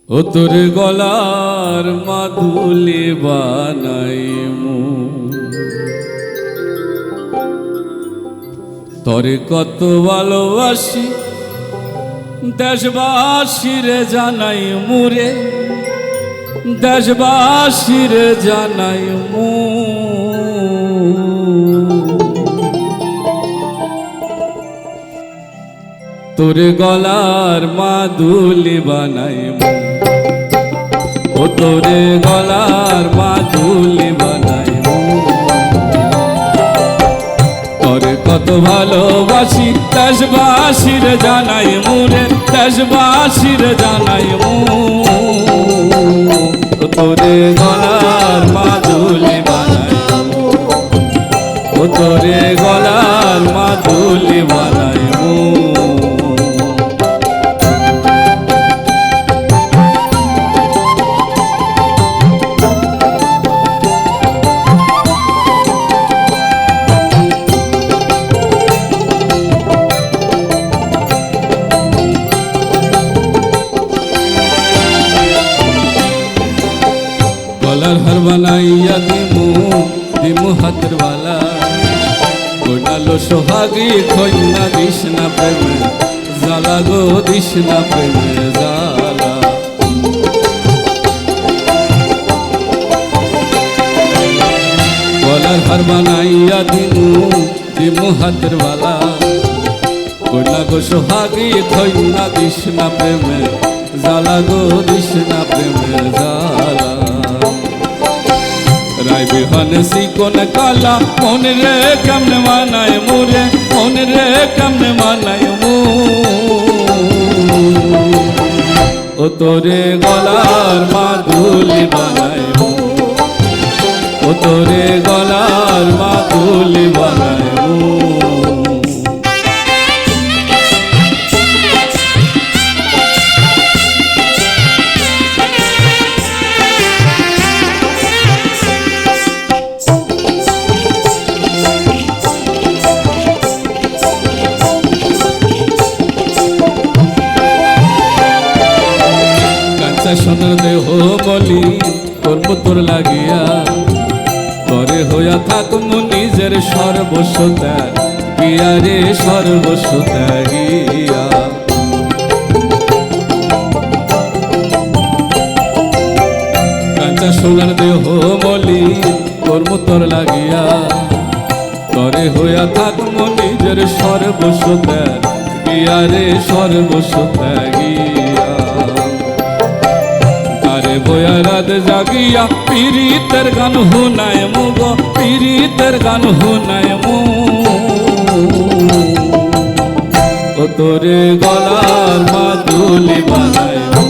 ও তোর গলার মাদুলি বানাইমু, তরে কত ভালোবাসি দেশবাসীরে জানাই মুরে, দেশবাসীরে জানাই মু। তোর গলার মাদুলি বানাইমু, ও তোরে গলার মাদুলি বানাইমু, তোরে কত ভালোবাসি দেশবাসীরে জানাই মুরে, দেশবাসীরে জানাই মু। ও তোরে গলার মাদুলি বানাইমু, ও তোরে গলার মাদুলি বানাইমু। गलार हर बनाइया दिमु दिमु हाथर वाला, गोनालो सोहागी खोइना दिशना प्रेम जाला गो दिशना प्रेम जाला। गलार हर बनाइया दिमु दिमु हाथर वाला, गोनालो सोहागी खोइना दिशना प्रेम जाला गो दिशना प्रेम जाला। राय बिहान सिकोन काला मन रे केमने मानाय मुरे, मन रे केमने मानाय मु। ओ तोरे गलार मादुली बानाय मु, ओ तोरे गलार मादुली बानाय मु। सोनर देह बलि करब तोर लागिया, तोरे होया थाकमु निजेर सर्वस्व त्याग गिया रे सर्वस्व त्यागिया। कांचा सोनार देह बलि करब तोर लागिया, तोरे होया थाकमु निजेर सर्वस्व त्याग गिया रे सर्वस्व त्यागिया। बोया रात जागिया पीरितर गान हुनाय मुगो, पीरितर गान हुनाय मु। ओ तोरे गलार मादुली बानाय मु,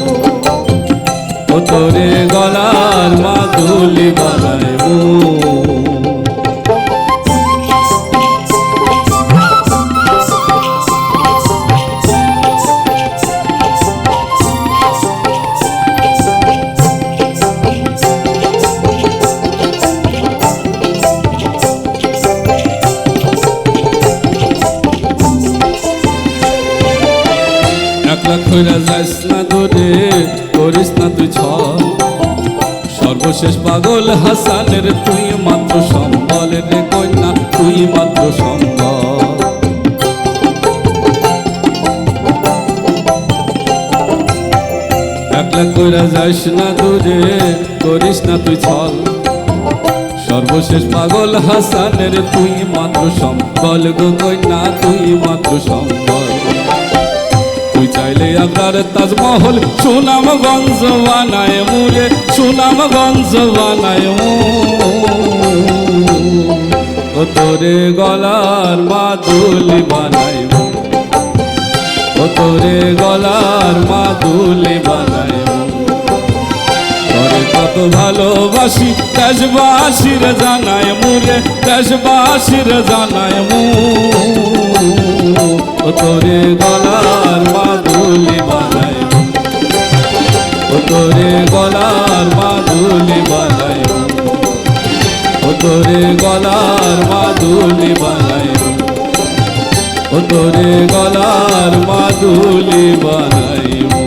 ओ तोरे गलार मादुली बानाय मु। খৈরা যাস না দূরে করিস না তুই ছল, সর্বশেষ পাগল হাসানের তুই মাত্র সম্বল রে কন্যা, তুই মাত্র সম্বল। একলা কইরা যাস না দূরে করিস না তুই ছল, সর্বশেষ পাগল হাসানের তুই মাত্র সম্বল গো কন্যা, তুই মাত্র সম্বল। তুই চাইলে আপনার তাজমহল সুনামগঞ্জ বানায় মুরে, সুনামগঞ্জ বানায় মু। ও তোরে গলার মাদুলি বানায় মু, ও তোরে গলার মাদুলি বানায় মু। তোরে কত ভালোবাসি দেশবাসীর জানায় মুরে, দেশবাসীর জানায় মু। ও তোরে গলার মাদুলি বানায় মু, ও তোরে গলার মাদুলি বানায় মু, ও তোরে গলার মাদুলি বানায় মু, ও তোরে গলার মাদুলি বানাইমু।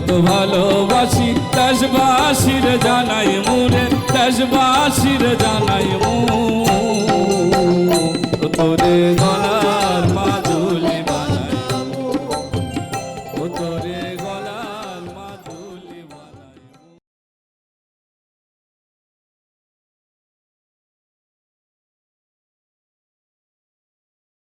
কত ভালোবাসি দেশবাসীর জানাই মুরে দেশবাসীর জানাই মু তোরে গলা